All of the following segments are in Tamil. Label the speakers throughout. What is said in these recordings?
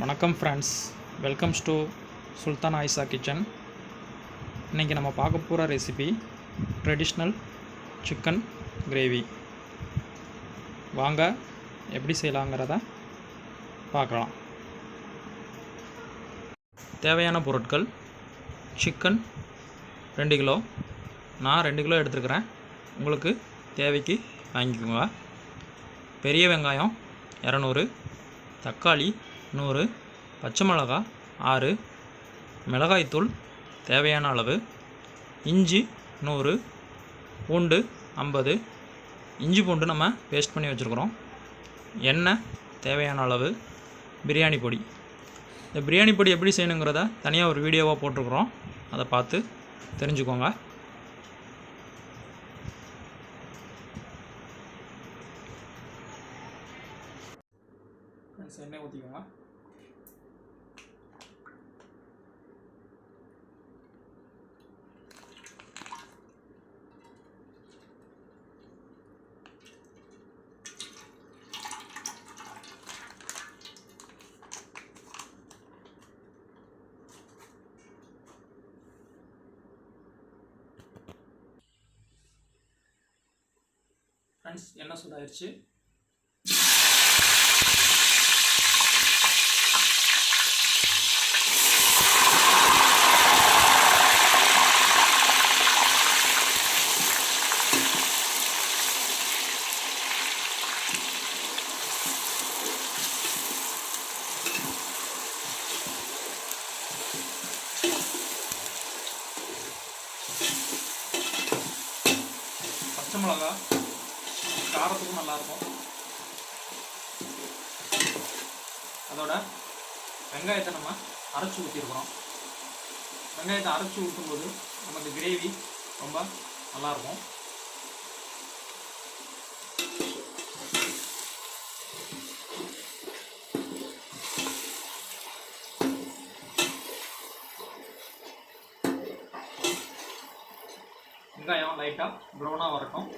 Speaker 1: வணக்கம் friends, welcomes to Sultan Ayesha kitchen. இன்றைக்கி நம்ம பார்க்க போகிற ரெசிபி ட்ரெடிஷ்னல் சிக்கன் கிரேவி. வாங்க எப்படி செய்யலாங்கிறத பார்க்கலாம். தேவையான பொருட்கள்: சிக்கன் 2 கிலோ. நான் 2 கிலோ எடுத்துருக்கிறேன், உங்களுக்கு தேவைக்கு வாங்கிக்கோங்க. பெரிய வெங்காயம் 200, தக்காளி 100, பச்சை மிளகாய் 6, மிளகாய்த்தூள் தேவையான அளவு, இஞ்சி 100, பூண்டு 50. இஞ்சி பூண்டு நம்ம பேஸ்ட் பண்ணி வச்சுருக்குறோம். எண்ணெய் தேவையான அளவு, பிரியாணி பொடி. இந்த பிரியாணி பொடி எப்படி செய்யணுங்கிறத தனியாக ஒரு வீடியோவாக போட்டிருக்குறோம், அதை பார்த்து தெரிஞ்சுக்கோங்க. எண்ணெய் ஊற்றிக்கோங்க. ஃப்ரெண்ட்ஸ், எண்ணெய் சூடாயிருச்சு. பச்சை மிளகா காரத்துக்கும் நல்லாயிருக்கும். அதோட வெங்காயத்தை நம்ம அரைச்சி ஊற்றிருக்கிறோம். வெங்காயத்தை அரைச்சி ஊற்றும்போது நமக்கு கிரேவி ரொம்ப நல்லாயிருக்கும். வெங்காயம் லைட்டாக ப்ரௌனாக வரட்டும்.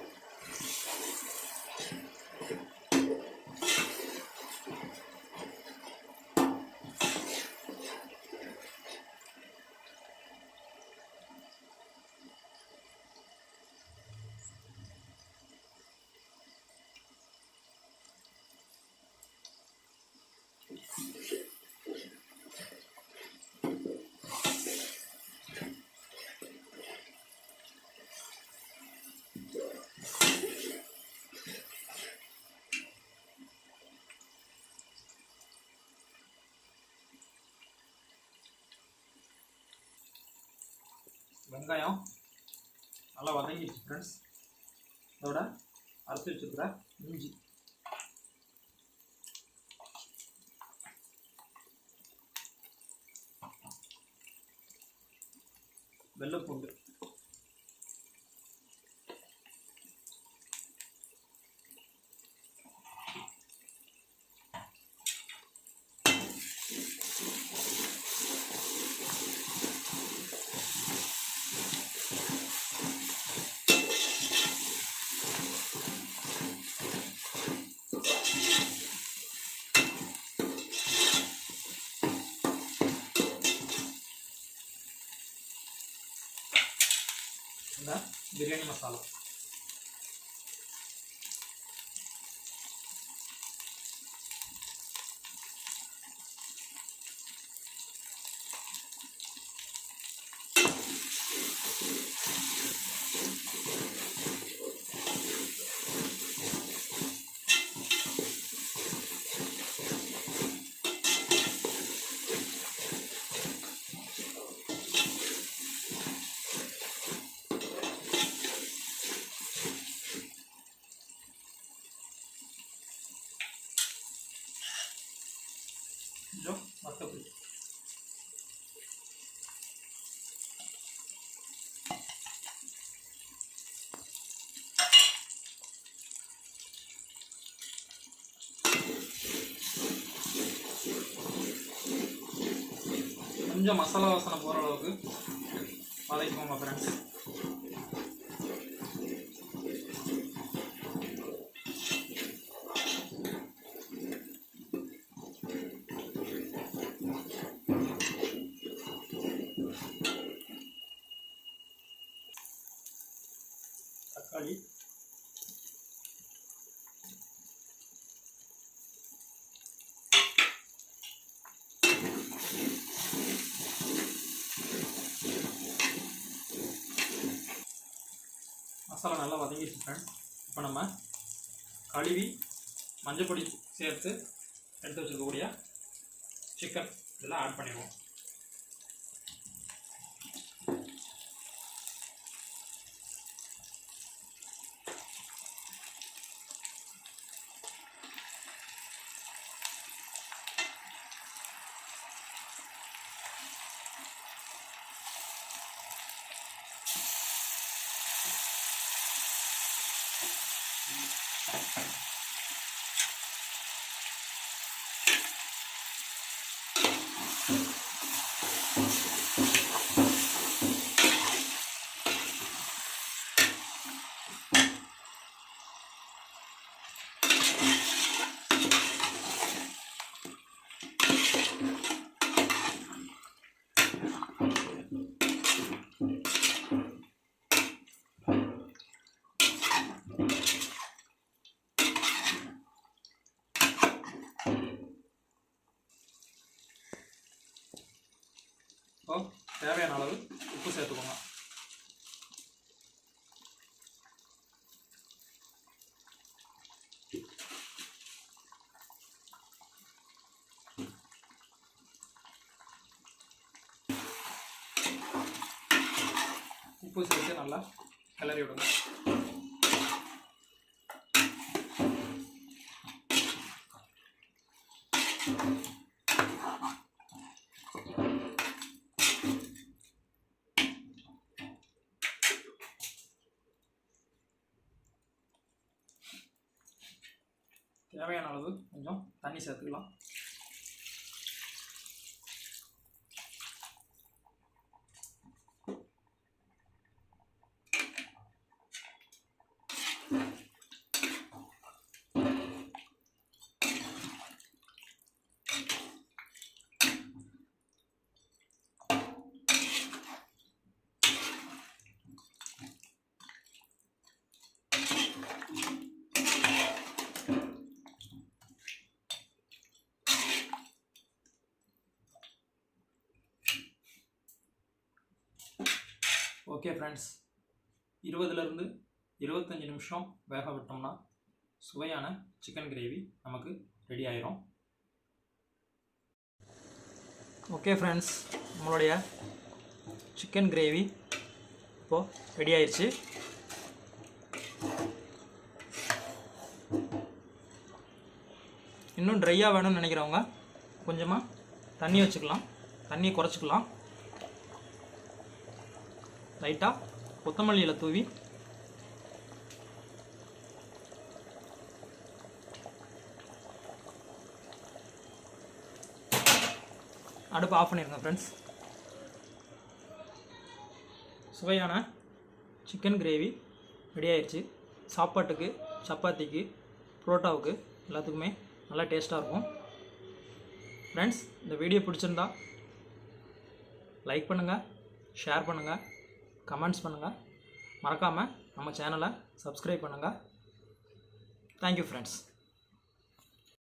Speaker 1: வெங்காயம் நல்லா வதங்கிடுச்சு ஃப்ரெண்ட்ஸ். அதோட அரைச்சி வச்சுருக்கிற இஞ்சி, வெள்ளைப்பூண்டு, பிரியாணி மசாலா, கொஞ்சம் மத்தப்பொடி, கொஞ்சம் மசாலா வாசனை போகிற அளவுக்கு வதக்கிக்கோங்க ஃப்ரெண்ட்ஸ். மசாலா நல்லா வதங்கிடுச்சு ஃப்ரெண்ட்ஸ். இப்போ நம்ம கழுவி மஞ்சள் பொடி சேர்த்து எடுத்து வச்சுருக்கக்கூடிய சிக்கன் இதெல்லாம் ஆட் பண்ணிடுவோம். இப்போ தேவையான அளவு உப்பு சேர்த்துக்கோங்க. உப்பு சேர்த்து நல்லா கிளறி விடுங்க. தேவையான அளவு கொஞ்சம் தண்ணி சேர்த்துக்கலாம். ஓகே ஃப்ரெண்ட்ஸ், 20லேருந்து 25 நிமிஷம் வேக விட்டோம்னா சுவையான சிக்கன் கிரேவி நமக்கு ரெடி ஆயிரும். ஓகே ஃப்ரெண்ட்ஸ், நம்மளுடைய சிக்கன் கிரேவி இப்போது ரெடி ஆயிடுச்சு. இன்னும் ட்ரையாக வேணும்னு நினைக்கிறவங்க கொஞ்சமாக தண்ணி வச்சுக்கலாம், தண்ணி குறைச்சிக்கலாம். லைட்டாக கொத்தமல்லியில் தூவி அடுப்பு ஆஃப் பண்ணிடுங்க ஃப்ரெண்ட்ஸ். சுவையான சிக்கன் கிரேவி ரெடி ஆயிடுச்சு. சாப்பாட்டுக்கு, சப்பாத்திக்கு, புரோட்டாவுக்கு எல்லாத்துக்குமே நல்லா டேஸ்ட்டாக இருக்கும். ஃப்ரெண்ட்ஸ், இந்த வீடியோ பிடிச்சிருந்தா லைக் பண்ணுங்கள், ஷேர் பண்ணுங்கள், கமெண்ட்ஸ் பண்ணுங்கள். மறக்காமல் நம்ம சேனலை சப்ஸ்கிரைப் பண்ணுங்கள். Thank you friends.